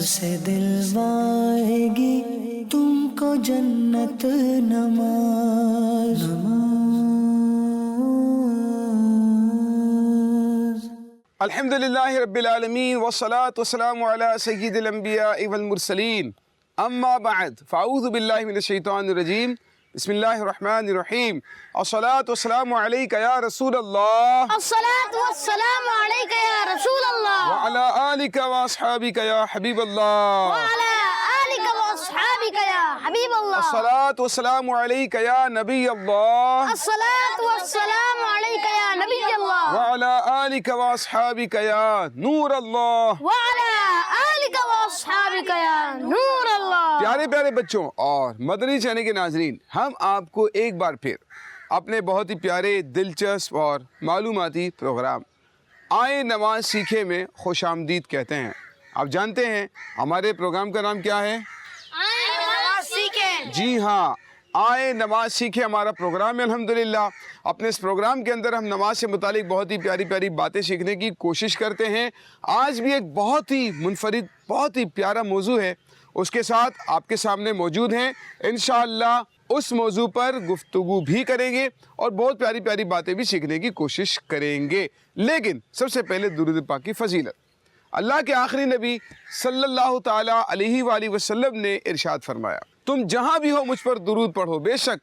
سے دلوائے گی تم کو جنت نماز الحمدللہ رب العالمین والصلاة والسلام علی سید الانبیاء والمرسلین اما بعد فاعوذ باللہ من الشیطان الرجیم بسم اللہ الرحمن الرحیم الصلاة والسلام علیک یا رسول اللہ الصلاة والسلام علیک یا رسول اللہ وعلی آلک واصحابک یا حبیب اللہ وعلی آلک واصحابک یا حبیب اللہ الصلاة والسلام علیک یا نبی اللہ الصلاة والسلام علیک یا نبی اللہ وعلی آلک واصحابک یا نور اللہ وعلی آلک واصحابک یا نور اللہ۔ پیارے پیارے بچوں اور مدنی چینل کے ناظرین، ہم آپ کو ایک بار پھر اپنے بہت ہی پیارے دلچسپ اور معلوماتی پروگرام آئے نماز سیکھے میں خوش آمدید کہتے ہیں۔ آپ جانتے ہیں ہمارے پروگرام کا نام کیا ہے؟ آئے نماز سیکھیں۔ جی ہاں، آئے نماز سیکھے ہمارا پروگرام ہے۔ الحمدللہ اپنے اس پروگرام کے اندر ہم نماز سے متعلق بہت ہی پیاری پیاری باتیں سیکھنے کی کوشش کرتے ہیں۔ آج بھی ایک بہت ہی منفرد، بہت ہی پیارا موضوع ہے، اس کے ساتھ آپ کے سامنے موجود ہیں۔ انشاءاللہ اس موضوع پر گفتگو بھی کریں گے اور بہت پیاری پیاری باتیں بھی سیکھنے کی کوشش کریں گے۔ لیکن سب سے پہلے درود پاک کی فضیلت۔ اللہ کے آخری نبی صلی اللہ تعالیٰ علیہ وآلہ وسلم نے ارشاد فرمایا، تم جہاں بھی ہو مجھ پر درود پڑھو، بے شک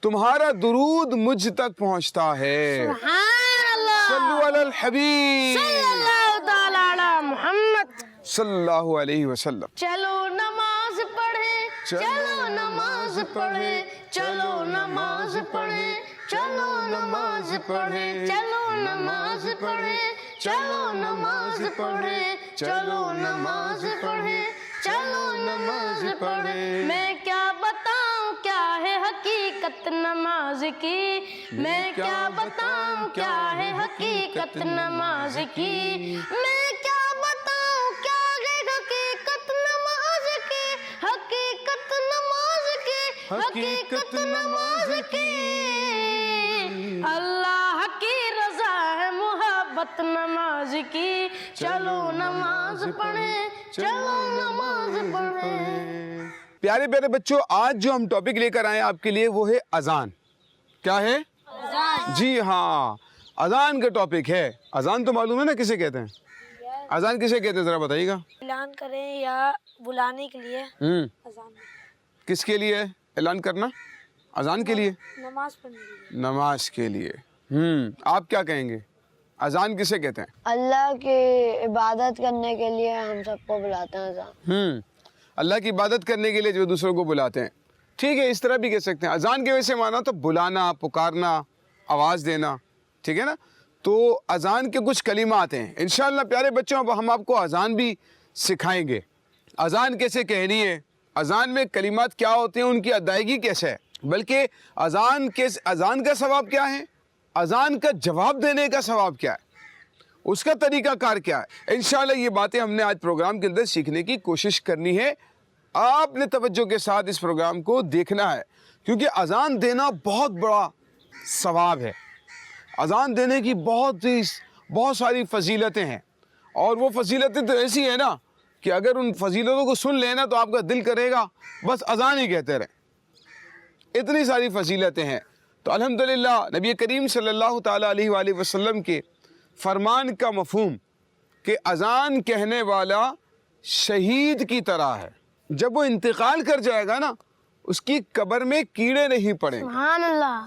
تمہارا درود مجھ تک پہنچتا ہے۔ سبحان اللہ، صلو علی الحبیب صلی اللہ تعالی علی محمد۔ صلی اللہ علیہ وسلم۔ چلو نماز پڑھیں، چلو نماز پڑھیں، چلو نماز پڑھیں، چلو نماز پڑھیں، چلو نماز پڑھیں، چلو نماز پڑھیں، چلو نماز پڑھیں، چلو نماز پڑھیں۔ میں کیا بتاؤں کیا ہے حقیقت نماز کی، میں کیا بتاؤں کیا ہے حقیقت نماز کی، میں کیا بتاؤں کیا ہے حقیقت نماز کی، حقیقت نماز کی، حقیقت نماز کی۔ اللہ کی رضا ہے محبت نماز کی، چلو نماز پڑھیں، چلو نماز پڑھیں۔ پیارے پیارے بچوں، آج جو ہم ٹاپک لے کر آئے آپ کے لیے وہ ہے اذان۔ کیا ہے؟ اذان۔ جی ہاں، اذان کا ٹاپک ہے۔ اذان تو معلوم ہے نا کسے کہتے ہیں؟ اذان کسے کہتے ہیں ذرا بتائیے گا۔ اعلان کریں یا بلانے کے لیے اذان، کس کے لیے اعلان کرنا؟ اذان کے لیے؟ نماز پڑھنے کے لیے۔ نماز کے لیے۔ آپ کیا کہیں گے؟ اذان کسے کہتے ہیں؟ اللہ کی عبادت کرنے کے لیے ہم سب کو بلاتے ہیں اذان۔ اللہ کی عبادت کرنے کے لیے جو دوسروں کو بلاتے ہیں، ٹھیک ہے، اس طرح بھی کہہ سکتے ہیں۔ اذان کے ویسے معنی تو بلانا، پکارنا، آواز دینا، ٹھیک ہے نا؟ تو اذان کے کچھ کلمات ہیں۔ انشاءاللہ پیارے بچوں اب ہم آپ کو اذان بھی سکھائیں گے۔ اذان کیسے کہنی ہے، اذان میں کلمات کیا ہوتے ہیں، ان کی ادائیگی کیسے ہے، بلکہ اذان کا ثواب کیا ہے، اذان کا جواب دینے کا ثواب کیا ہے، اس کا طریقہ کار کیا ہے۔ انشاءاللہ یہ باتیں ہم نے آج پروگرام کے اندر سیکھنے کی کوشش کرنی ہے۔ آپ نے توجہ کے ساتھ اس پروگرام کو دیکھنا ہے، کیونکہ اذان دینا بہت بڑا ثواب ہے۔ اذان دینے کی بہت ساری فضیلتیں ہیں، اور وہ فضیلتیں تو ایسی ہیں نا کہ اگر ان فضیلتوں کو سن لینا تو آپ کا دل کرے گا بس اذان ہی کہتے رہیں۔ اتنی ساری فضیلتیں ہیں۔ تو الحمدللہ نبی کریم صلی اللہ تعالیٰ علیہ وآلہ وسلم کے فرمان کا مفہوم کہ اذان کہنے والا شہید کی طرح ہے، جب وہ انتقال کر جائے گا نا اس کی قبر میں کیڑے نہیں پڑیں گے۔ سبحان اللہ۔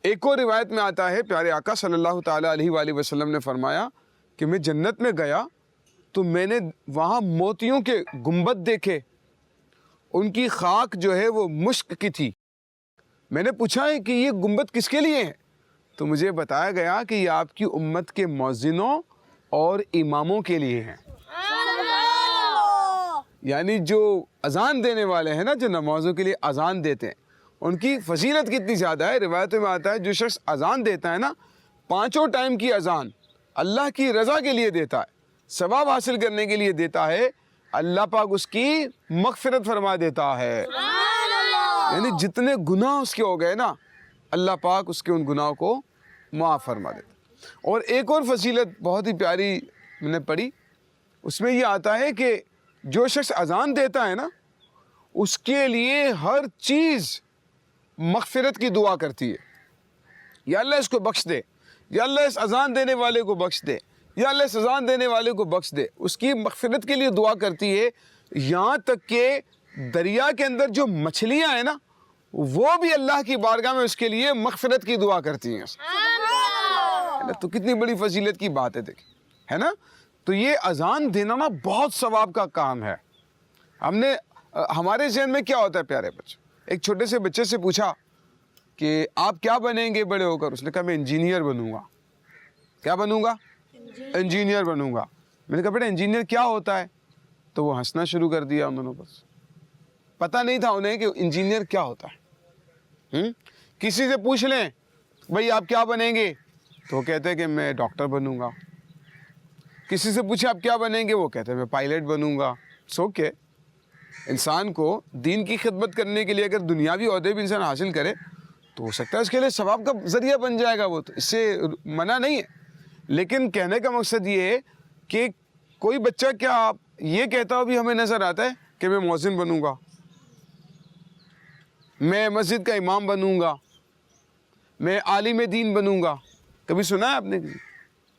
ایک اور روایت میں آتا ہے، پیارے آقا صلی اللہ تعالیٰ علیہ وآلہ وسلم نے فرمایا کہ میں جنت میں گیا تو میں نے وہاں موتیوں کے گنبد دیکھے، ان کی خاک جو ہے وہ مشک کی تھی۔ میں نے پوچھا ہے کہ یہ گنبد کس کے لیے ہے، تو مجھے بتایا گیا کہ یہ آپ کی امت کے مؤذنوں اور اماموں کے لیے ہیں۔ یعنی جو اذان دینے والے ہیں نا، جو نمازوں کے لیے اذان دیتے ہیں، ان کی فضیلت کتنی زیادہ ہے۔ روایتوں میں آتا ہے جو شخص اذان دیتا ہے نا، 5 ٹائم کی اذان اللہ کی رضا کے لیے دیتا ہے، ثواب حاصل کرنے کے لیے دیتا ہے، اللہ پاک اس کی مغفرت فرما دیتا ہے۔ یعنی جتنے گناہ اس کے ہو گئے نا، اللہ پاک اس کے ان گناہوں کو معاف فرما دیتا۔ اور ایک اور فضیلت بہت ہی پیاری میں نے پڑھی، اس میں یہ آتا ہے کہ جو شخص اذان دیتا ہے نا اس کے لیے ہر چیز مغفرت کی دعا کرتی ہے. یا اللہ اس کو بخش دے, یا اللہ اس اذان دینے والے کو بخش دے, یا اللہ اس اذان دینے والے کو بخش دے. اس کی مغفرت کے لیے دعا کرتی ہے. یہاں تک کہ دریا کے اندر جو مچھلیاں ہیں نا وہ بھی اللہ کی بارگاہ میں اس کے لیے مغفرت کی دعا کرتی ہیں. تو کتنی بڑی فضیلت کی بات ہے دیکھیں, ہے نا. تو یہ اذان دینا نا بہت ثواب کا کام ہے. ہمارے ذہن میں کیا ہوتا ہے پیارے بچے, ایک چھوٹے سے بچے سے پوچھا کہ آپ کیا بنیں گے بڑے ہو کر؟ اس نے کہا میں انجینئر بنوں گا. کیا بنوں گا؟ انجینئر بنوں گا. میں نے کہا بیٹا انجینئر کیا ہوتا ہے؟ تو وہ ہنسنا شروع کر دیا. انہوں نے بس پتہ نہیں تھا انہیں کہ انجینئر کیا ہوتا ہے. کسی سے پوچھ لیں بھئی آپ کیا بنیں گے تو وہ کہتے ہیں کہ میں ڈاکٹر بنوں گا. کسی سے پوچھیں آپ کیا بنیں گے, وہ کہتے ہیں میں پائلٹ بنوں گا. سو کہ انسان کو دین کی خدمت کرنے کے لیے اگر دنیاوی عہدے بھی انسان حاصل کرے تو ہو سکتا ہے اس کے لیے ثواب کا ذریعہ بن جائے گا. وہ تو اس سے منع نہیں ہے, لیکن کہنے کا مقصد یہ ہے کہ کوئی بچہ کیا یہ کہتا ہو بھی ہمیں نظر آتا ہے کہ میں مؤذن بنوں گا, میں مسجد کا امام بنوں گا, میں عالم دین بنوں گا. کبھی سنا ہے آپ نے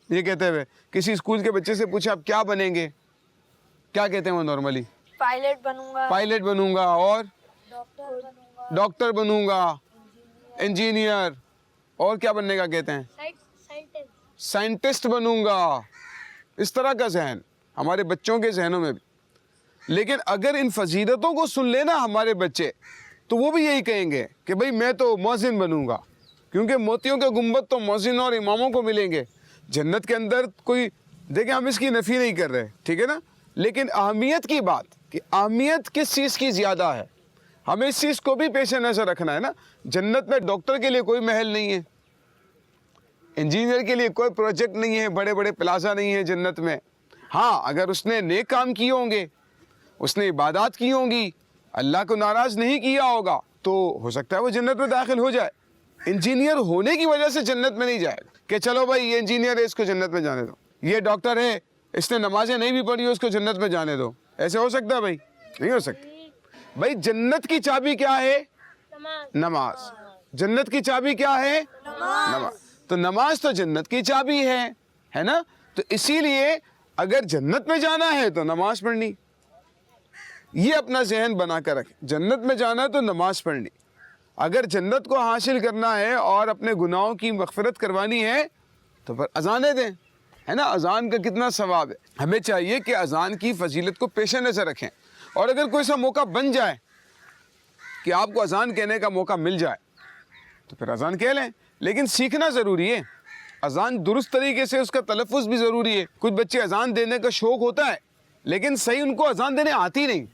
یہ کہتے ہوئے؟ کسی اسکول کے بچے سے پوچھا آپ کیا بنیں گے, کیا کہتے ہیں وہ نارملی؟ پائلٹ بنوں گا, پائلٹ بنوں گا, اور ڈاکٹر بنوں گا, انجینئر, اور کیا بننے کا کہتے ہیں؟ سائنٹسٹ بنوں گا. اس طرح کا ذہن ہمارے بچوں کے ذہنوں میں بھی. لیکن اگر ان فضیلتوں کو سن لینا ہمارے بچے تو وہ بھی یہی کہیں گے کہ بھئی میں تو مؤذن بنوں گا, کیونکہ موتیوں کے گنبد تو مؤذن اور اماموں کو ملیں گے جنت کے اندر. کوئی دیکھیں ہم اس کی نفی نہیں کر رہے, ٹھیک ہے نا, لیکن اہمیت کی بات کہ اہمیت کس چیز کی زیادہ ہے, ہمیں اس چیز کو بھی پیش نظر رکھنا ہے نا. جنت میں ڈاکٹر کے لیے کوئی محل نہیں ہے, انجینئر کے لیے کوئی پروجیکٹ نہیں ہے, بڑے بڑے پلازا نہیں ہے جنت میں. ہاں اگر اس نے نیک کام کیے ہوں گے, اس نے عبادات کی ہوں گی, اللہ کو ناراض نہیں کیا ہوگا تو ہو سکتا ہے وہ جنت میں داخل ہو جائے. انجینئر ہونے کی وجہ سے جنت میں نہیں جائے کہ چلو بھائی یہ انجینئر ہے اس کو جنت میں جانے دو, یہ ڈاکٹر ہے اس نے نمازیں نہیں بھی پڑھی اس کو جنت میں جانے دو. ایسے ہو سکتا ہے بھائی؟ نہیں ہو سکتا. بھائی جنت کی چابی کیا ہے؟ نماز. جنت کی چابی کیا ہے؟ نماز. تو نماز تو جنت کی چابی ہے نا. تو اسی لیے اگر جنت میں جانا ہے تو نماز پڑھنی, یہ اپنا ذہن بنا کر رکھیں. جنت میں جانا ہے تو نماز پڑھنی. اگر جنت کو حاصل کرنا ہے اور اپنے گناہوں کی مغفرت کروانی ہے تو پھر اذانیں دیں, ہے نا. اذان کا کتنا ثواب ہے. ہمیں چاہیے کہ اذان کی فضیلت کو پیش نظر رکھیں, اور اگر کوئی سا موقع بن جائے کہ آپ کو اذان کہنے کا موقع مل جائے تو پھر اذان کہہ لیں. لیکن سیکھنا ضروری ہے, اذان درست طریقے سے اس کا تلفظ بھی ضروری ہے. کچھ بچے اذان دینے کا شوق ہوتا ہے لیکن صحیح ان کو اذان دینے آتی نہیں,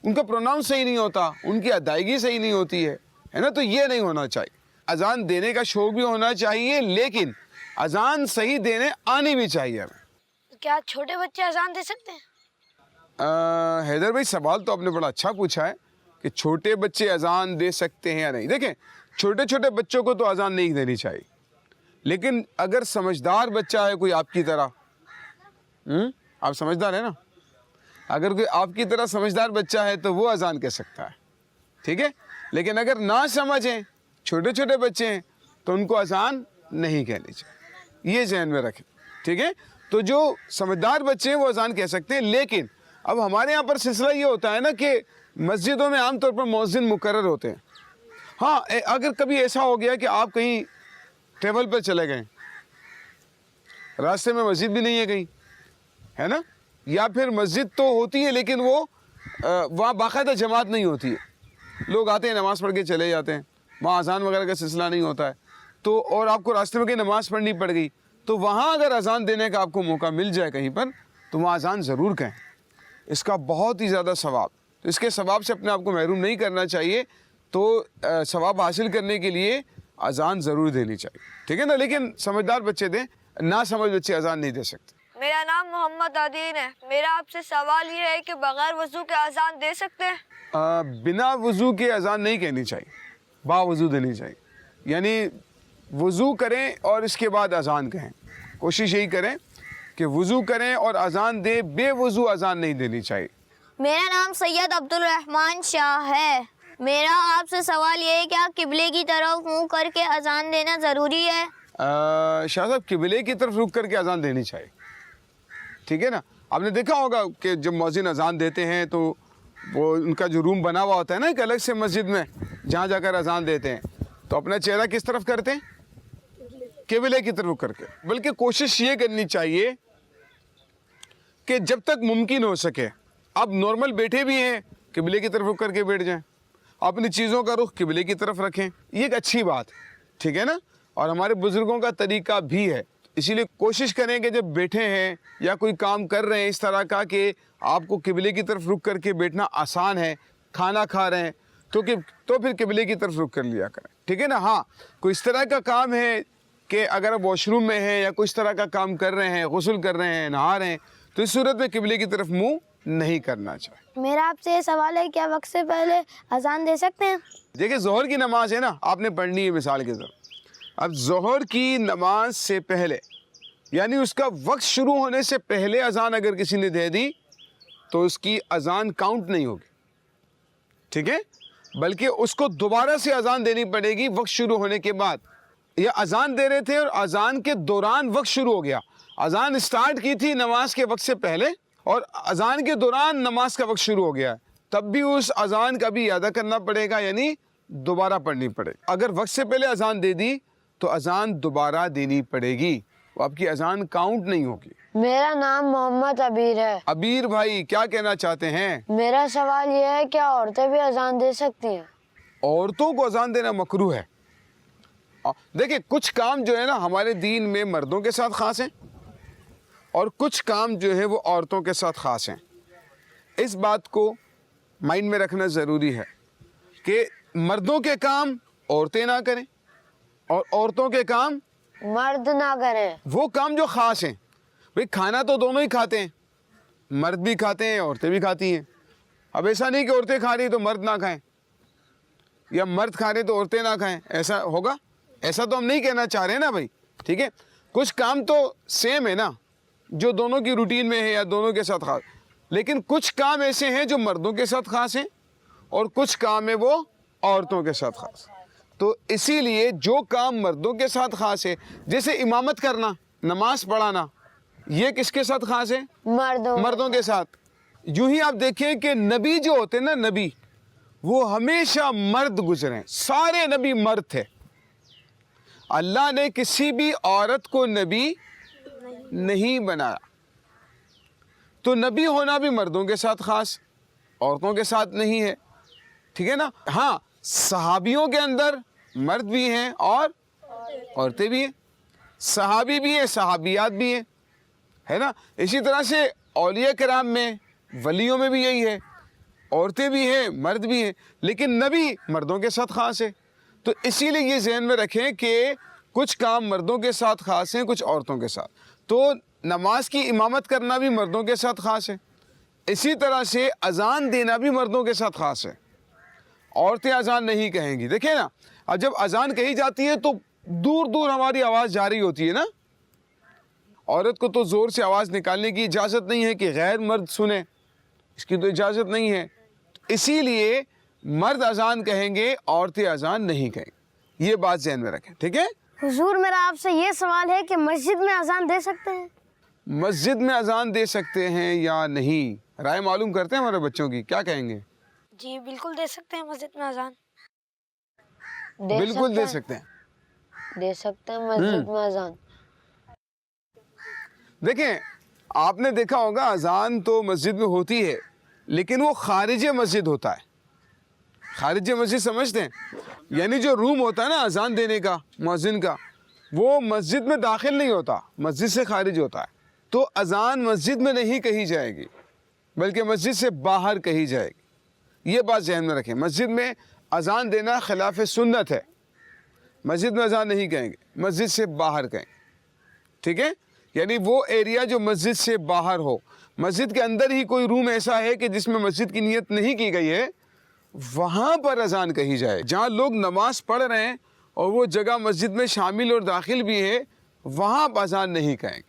ان کا پروناؤنس صحیح نہیں ہوتا, ان کی ادائیگی صحیح نہیں ہوتی ہے نا. تو یہ نہیں ہونا چاہیے. اذان دینے کا شوق بھی ہونا چاہیے لیکن اذان صحیح دینے آنی بھی چاہیے ہمیں. کیا چھوٹے بچے اذان دے سکتے ہیں؟ حیدر بھائی سوال تو آپ نے بڑا اچھا پوچھا ہے کہ چھوٹے بچے اذان دے سکتے ہیں یا نہیں. دیکھیں چھوٹے چھوٹے بچوں کو تو اذان نہیں دینی چاہیے, لیکن اگر سمجھدار بچہ ہے کوئی آپ کی طرح, آپ سمجھدار ہیں نا, اگر کوئی آپ کی طرح سمجھدار بچہ ہے تو وہ اذان کہہ سکتا ہے, ٹھیک ہے. لیکن اگر نہ سمجھیں, چھوٹے چھوٹے بچے ہیں تو ان کو اذان نہیں کہنی چاہیے, یہ ذہن میں رکھیں, ٹھیک ہے. تو جو سمجھدار بچے ہیں وہ اذان کہہ سکتے ہیں. لیکن اب ہمارے یہاں پر سلسلہ یہ ہوتا ہے نا کہ مسجدوں میں عام طور پر مؤذن مقرر ہوتے ہیں. ہاں اگر کبھی ایسا ہو گیا کہ آپ کہیں ٹریول پر چلے گئے, راستے میں مسجد بھی نہیں ہے کہیں, ہے نا, یا پھر مسجد تو ہوتی ہے لیکن وہ وہاں باقاعدہ جماعت نہیں ہوتی ہے, لوگ آتے ہیں نماز پڑھ کے چلے جاتے ہیں, وہاں اذان وغیرہ کا سلسلہ نہیں ہوتا ہے, تو اور آپ کو راستے میں کہیں نماز پڑھنی پڑ گئی تو وہاں اگر اذان دینے کا آپ کو موقع مل جائے کہیں پر تو وہاں اذان ضرور کہیں. اس کا بہت ہی زیادہ ثواب, تو اس کے ثواب سے اپنے آپ کو محروم نہیں کرنا چاہیے. تو ثواب حاصل کرنے کے لیے اذان ضرور دینی چاہیے, ٹھیک ہے نا. لیکن سمجھدار بچے دیں, نہ سمجھ بچے اذان نہیں دے سکتے. میرا نام محمد عدین ہے. میرا آپ سے سوال یہ ہے کہ بغیر وضو کے اذان دے سکتے ہیں؟ بنا وضو کے اذان نہیں کہنی چاہیے, با وضو دینی چاہیے. یعنی وضو کریں اور اس کے بعد اذان کہیں. کوشش یہی کریں کہ وضو کریں اور اذان دیں، بے وضو اذان نہیں دینی چاہیے. میرا نام سید عبدالرحمن شاہ ہے. میرا آپ سے سوال یہ ہے کیا قبلے کی طرف منہ کر کے اذان دینا ضروری ہے؟ شاہ صاحب قبلے کی طرف رک کر کے اذان دینی چاہیے. ٹھیک ہے نا. آپ نے دیکھا ہوگا کہ جب مؤذن اذان دیتے ہیں تو وہ ان کا جو روم بنا ہوا ہوتا ہے نا ایک الگ سے مسجد میں جہاں جا کر اذان دیتے ہیں تو اپنا چہرہ کس طرف کرتے ہیں؟ قبلے کی طرف کر کے. بلکہ کوشش یہ کرنی چاہیے کہ جب تک ممکن ہو سکے آپ نارمل بیٹھے بھی ہیں قبلے کی طرف رک کر کے بیٹھ جائیں، اپنی چیزوں کا رخ قبلے کی طرف رکھیں. یہ ایک اچھی بات ٹھیک ہے نا. اور ہمارے بزرگوں کا طریقہ بھی ہے. اسی لیے کوشش کریں کہ جب بیٹھے ہیں یا کوئی کام کر رہے ہیں اس طرح کا کہ آپ کو قبلے کی طرف رک کر کے بیٹھنا آسان ہے، کھانا کھا رہے ہیں تو پھر قبلے کی طرف رک کر لیا کریں. ٹھیک ہے نا. ہاں کوئی اس طرح کا کام ہے کہ اگر آپ واش روم میں ہیں یا کچھ طرح کا کام کر رہے ہیں، غسل کر رہے ہیں، نہا رہے ہیں، تو اس صورت میں قبلے کی طرف منہ نہیں کرنا چاہیے. میرا آپ سے یہ سوال ہے کیا وقت سے پہلے اذان دے سکتے ہیں؟ دیکھیں ظہر کی نماز ہے نا آپ نے پڑھنی ہے مثال کے طور. اب ظہر کی نماز سے پہلے یعنی اس کا وقت شروع ہونے سے پہلے اذان اگر کسی نے دے دی تو اس کی اذان کاؤنٹ نہیں ہوگی. ٹھیک ہے. بلکہ اس کو دوبارہ سے اذان دینی پڑے گی وقت شروع ہونے کے بعد. یا اذان دے رہے تھے اور اذان کے دوران وقت شروع ہو گیا، اذان اسٹارٹ کی تھی نماز کے وقت سے پہلے اور اذان کے دوران نماز کا وقت شروع ہو گیا، تب بھی اس اذان کا بھی ادا کرنا پڑے گا، یعنی دوبارہ پڑھنی پڑے. اگر وقت سے پہلے اذان دے دی تو اذان دوبارہ دینی پڑے گی، وہ آپ کی اذان کاؤنٹ نہیں ہوگی. میرا نام محمد عبیر ہے. عبیر بھائی کیا کہنا چاہتے ہیں؟ میرا سوال یہ ہے کیا عورتیں بھی اذان دے سکتی ہیں؟ عورتوں کو اذان دینا مکروہ ہے. دیکھیں کچھ کام جو ہے نا ہمارے دین میں مردوں کے ساتھ خاص ہیں اور کچھ کام جو ہے وہ عورتوں کے ساتھ خاص ہیں. اس بات کو مائنڈ میں رکھنا ضروری ہے کہ مردوں کے کام عورتیں نہ کریں اور عورتوں کے کام مرد نہ کریں. وہ کام جو خاص ہیں. بھئی کھانا تو دونوں ہی کھاتے ہیں، مرد بھی کھاتے ہیں عورتیں بھی کھاتی ہیں. اب ایسا نہیں کہ عورتیں کھا رہی تو مرد نہ کھائیں یا مرد کھا رہے تو عورتیں نہ کھائیں، ایسا ہوگا؟ ایسا تو ہم نہیں کہنا چاہ رہے نا بھائی. ٹھیک ہے. کچھ کام تو سیم ہے نا جو دونوں کی روٹین میں ہے یا دونوں کے ساتھ خاص، لیکن کچھ کام ایسے ہیں جو مردوں کے ساتھ خاص ہیں اور کچھ کام ہے وہ عورتوں کے ساتھ خاص. تو اسی لیے جو کام مردوں کے ساتھ خاص ہے جیسے امامت کرنا، نماز پڑھانا، یہ کس کے ساتھ خاص ہے؟ مردوں کے ساتھ. یوں ہی آپ دیکھیں کہ نبی جو ہوتے ہیں نا نبی وہ ہمیشہ مرد گزرے ہیں، سارے نبی مرد تھے. اللہ نے کسی بھی عورت کو نبی نہیں بنایا. تو نبی ہونا بھی مردوں کے ساتھ خاص، عورتوں کے ساتھ نہیں ہے. ٹھیک ہے نا. ہاں صحابیوں کے اندر مرد بھی ہیں اور عورتیں بھی ہیں، صحابی بھی ہیں صحابیات بھی ہیں، ہے نا. اسی طرح سے اولیاء کرام میں ولیوں میں بھی یہی ہے، عورتیں بھی ہیں مرد بھی ہیں، لیکن نبی مردوں کے ساتھ خاص ہے. تو اسی لیے یہ ذہن میں رکھیں کہ کچھ کام مردوں کے ساتھ خاص ہیں کچھ عورتوں کے ساتھ. تو نماز کی امامت کرنا بھی مردوں کے ساتھ خاص ہے. اسی طرح سے اذان دینا بھی مردوں کے ساتھ خاص ہے. عورتیں اذان نہیں کہیں گی. دیکھیں نا اب جب اذان کہی جاتی ہے تو دور دور ہماری آواز جا رہی ہوتی ہے نا. عورت کو تو زور سے آواز نکالنے کی اجازت نہیں ہے کہ غیر مرد سنیں، اس کی تو اجازت نہیں ہے. اسی لیے مرد اذان کہیں گے عورتیں اذان نہیں کہیں گے. یہ بات ذہن میں رکھیں. ٹھیک ہے. حضور میرا آپ سے یہ سوال ہے کہ مسجد میں اذان دے سکتے ہیں؟ مسجد میں اذان دے سکتے ہیں یا نہیں، رائے معلوم کرتے ہیں ہمارے بچوں کی، کیا کہیں گے؟ جی بالکل دے سکتے ہیں مسجد میں اذان. بالکل دے سکتے ہیں. دے سکتے ہیں مسجد میں اذان. دیکھیں آپ نے دیکھا ہوگا اذان تو مسجد میں ہوتی ہے لیکن وہ خارج مسجد ہوتا ہے. خارج مسجد سمجھتے ہیں؟ یعنی جو روم ہوتا ہے نا اذان دینے کا مؤذن کا، وہ مسجد میں داخل نہیں ہوتا، مسجد سے خارج ہوتا ہے. تو اذان مسجد میں نہیں کہی جائے گی بلکہ مسجد سے باہر کہی جائے گی. یہ بات ذہن میں رکھیں. مسجد میں اذان دینا خلاف سنت ہے. مسجد میں اذان نہیں کہیں گے، مسجد سے باہر کہیں. ٹھیک ہے. یعنی وہ ایریا جو مسجد سے باہر ہو. مسجد کے اندر ہی کوئی روم ایسا ہے کہ جس میں مسجد کی نیت نہیں کی گئی ہے، وہاں پر اذان کہی جائے. جہاں لوگ نماز پڑھ رہے ہیں اور وہ جگہ مسجد میں شامل اور داخل بھی ہے، وہاں اذان نہیں کہیں گے.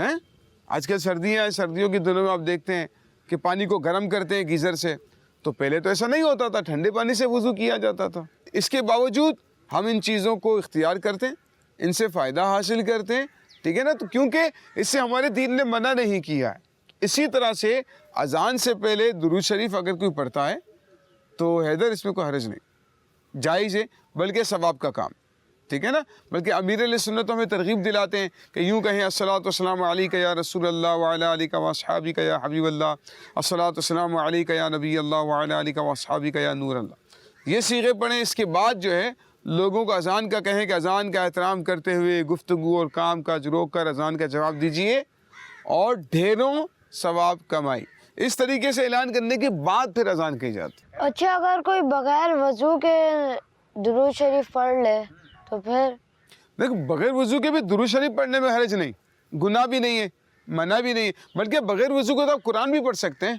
ہیں آج کل سردیاں ہیں, سردیوں کے دنوں میں آپ دیکھتے ہیں کہ پانی کو گرم کرتے ہیں گیزر سے, تو پہلے تو ایسا نہیں ہوتا تھا, ٹھنڈے پانی سے وضو کیا جاتا تھا. اس کے باوجود ہم ان چیزوں کو اختیار کرتے ہیں, ان سے فائدہ حاصل کرتے ہیں, ٹھیک ہے نا, تو کیونکہ اس سے ہمارے دین نے منع نہیں کیا ہے. اسی طرح سے اذان سے پہلے درود شریف اگر کوئی پڑھتا ہے تو حیدر اس میں کوئی حرج نہیں, جائز ہے, بلکہ ثواب کا کام, ٹھیک ہے نا. بلکہ امیر علیہ سنت ہمیں ترغیب دلاتے ہیں کہ یوں کہیں الصلاۃ والسلام علیک یا رسول اللہ وعلی آلک واصحابک یا حبیب اللہ, الصلاۃ والسلام علیک یا نبی اللہ وعلی آلک واصحابک یا نور اللہ. یہ صیغے پڑھیں. اس کے بعد جو ہے لوگوں کو اذان کا کہیں کہ اذان کا احترام کرتے ہوئے گفتگو اور کام کاج روک کر اذان کا جواب دیجئے اور ڈھیروں ثواب کمائی. اس طریقے سے اعلان کرنے کے بعد پھر اذان کہی جاتی. اچھا اگر کوئی بغیر وضو کے درود شریف پڑھ لے تو پھر؟ دیکھ, بغیر وضو کے بھی درود شریف پڑھنے میں حرج نہیں, گناہ بھی نہیں ہے, منع بھی نہیں ہے, بلکہ بغیر وضو کو تو آپ قرآن بھی پڑھ سکتے ہیں.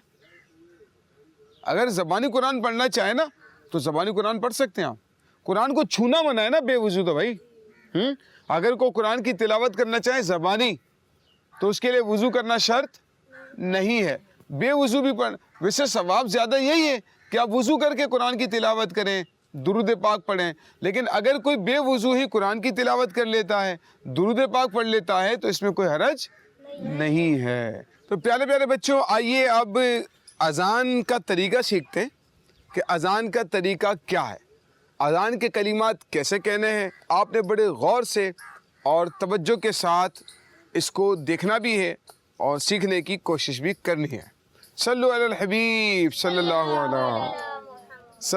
اگر زبانی قرآن پڑھنا چاہیں نا تو زبانی قرآن پڑھ سکتے ہیں آپ. قرآن کو چھونا منع ہے نا بے وضو تو بھائی. اگر کوئی قرآن کی تلاوت کرنا چاہے زبانی تو اس کے لیے وضو کرنا شرط نہیں ہے, بے وضو بھی پڑھ. ویسے ثواب زیادہ یہی ہے کہ آپ وضو کر کے قرآن کی تلاوت کریں, درود پاک پڑھیں. لیکن اگر کوئی بے وضو ہی قرآن کی تلاوت کر لیتا ہے, درود پاک پڑھ لیتا ہے, تو اس میں کوئی حرج نہیں ہے. تو پیارے پیارے بچوں, آئیے اب اذان کا طریقہ سیکھتے ہیں کہ اذان کا طریقہ کیا ہے, اذان کے کلمات کیسے کہنے ہیں. آپ نے بڑے غور سے اور توجہ کے ساتھ اس کو دیکھنا بھی ہے اور سیکھنے کی کوشش بھی کرنی ہے. صلو علی الحبیب صلی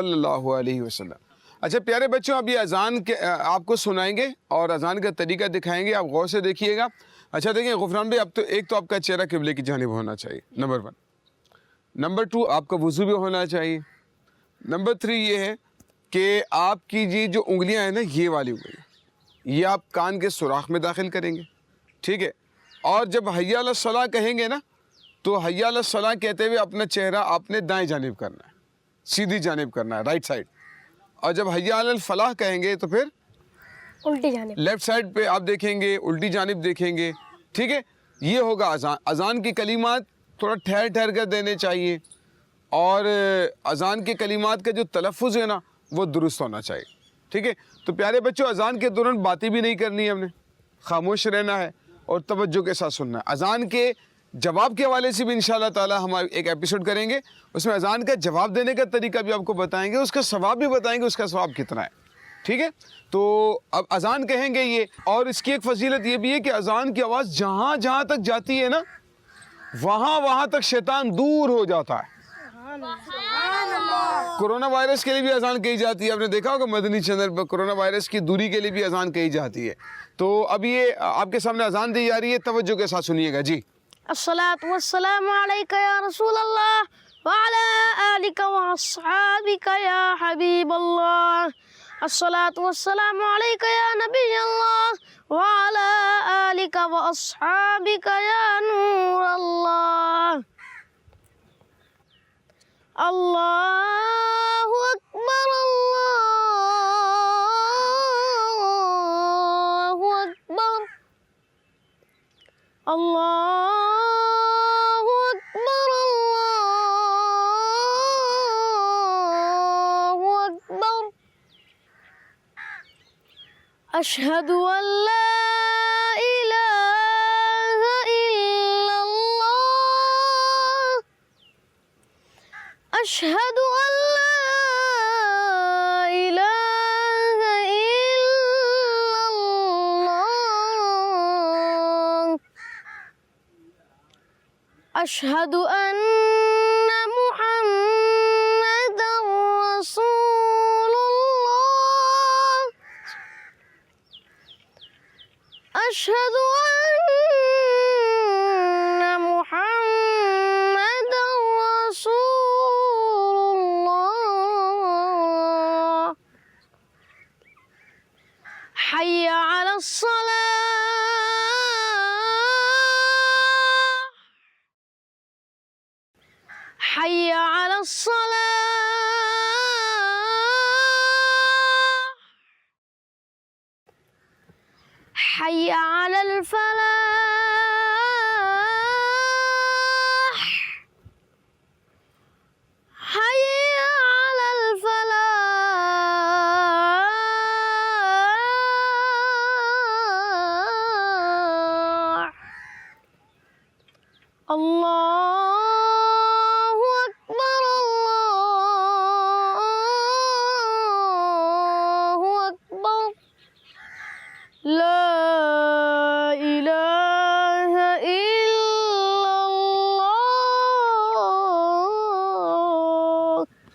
اللہ علیہ وسلم. اچھا پیارے بچوں, اب یہ اذان کے آپ کو سنائیں گے اور اذان کا طریقہ دکھائیں گے, آپ غور سے دیکھیے گا. اچھا دیکھیں غفران بھائی, اب تو ایک تو آپ کا چہرہ قبلے کی جانب ہونا چاہیے, نمبر 1. نمبر 2, آپ کا وضو بھی ہونا چاہیے. نمبر 3 یہ ہے کہ آپ کی جی جو انگلیاں ہیں نا, یہ والی انگلیاں, یہ آپ کان کے سوراخ میں داخل کریں گے, ٹھیک ہے. اور جب حی علی الصلاۃ کہیں گے نا تو حی علی الصلاۃ کہتے ہوئے اپنا چہرہ آپ نے دائیں جانب کرنا ہے, سیدھی جانب کرنا ہے, رائٹ سائڈ. اور جب حی علی الفلاح کہیں گے تو پھر الٹی جانب, لیفٹ سائڈ پہ آپ دیکھیں گے, الٹی جانب دیکھیں گے, ٹھیک ہے. یہ ہوگا اذان. اذان کی کلمات تھوڑا ٹھہر ٹھہر کر دینے چاہیے, اور اذان کے کلمات کا جو تلفظ ہے نا وہ درست ہونا چاہیے, ٹھیک ہے. تو پیارے بچوں, اذان کے دوران باتیں بھی نہیں کرنی ہے, ہم نے خاموش رہنا ہے اور توجہ کے ساتھ سننا ہے. اذان کے جواب کے حوالے سے بھی انشاءاللہ تعالی ہم ایک ایپیسوڈ کریں گے, اس میں اذان کا جواب دینے کا طریقہ بھی آپ کو بتائیں گے, اس کا ثواب بھی بتائیں گے, اس کا ثواب کتنا ہے, ٹھیک ہے. تو اب اذان کہیں گے یہ, اور اس کی ایک فضیلت یہ بھی ہے کہ اذان کی آواز جہاں جہاں تک جاتی ہے نا وہاں تک شیطان دور ہو جاتا ہے. کورونا وائرس کے لیے بھی اذان کہی جاتی ہے, آپ نے دیکھا ہوگا مدنی چینل پر, کورونا وائرس کی دوری کے لیے بھی اذان کہی جاتی ہے. تو اب یہ آپ کے سامنے اذان دی جا رہی ہے, توجہ کے ساتھ سنیے گا جی. الصلاة والسلام عليك يا رسول الله وعلى آلك وأصحابك يا حبيب الله. الصلاة والسلام عليك يا نبي الله وعلى آلك وأصحابك يا نور الله. الله أكبر الله أكبر الله أكبر الله أكبر. أشهد أن لا إله إلا الله. أشهد أن لا إله إلا الله. أشهد أن محمدا رسول الله. أشهد أن محمدا رسول الله. حي على الصلاة. حي على الصلاة. حي على الفلاح.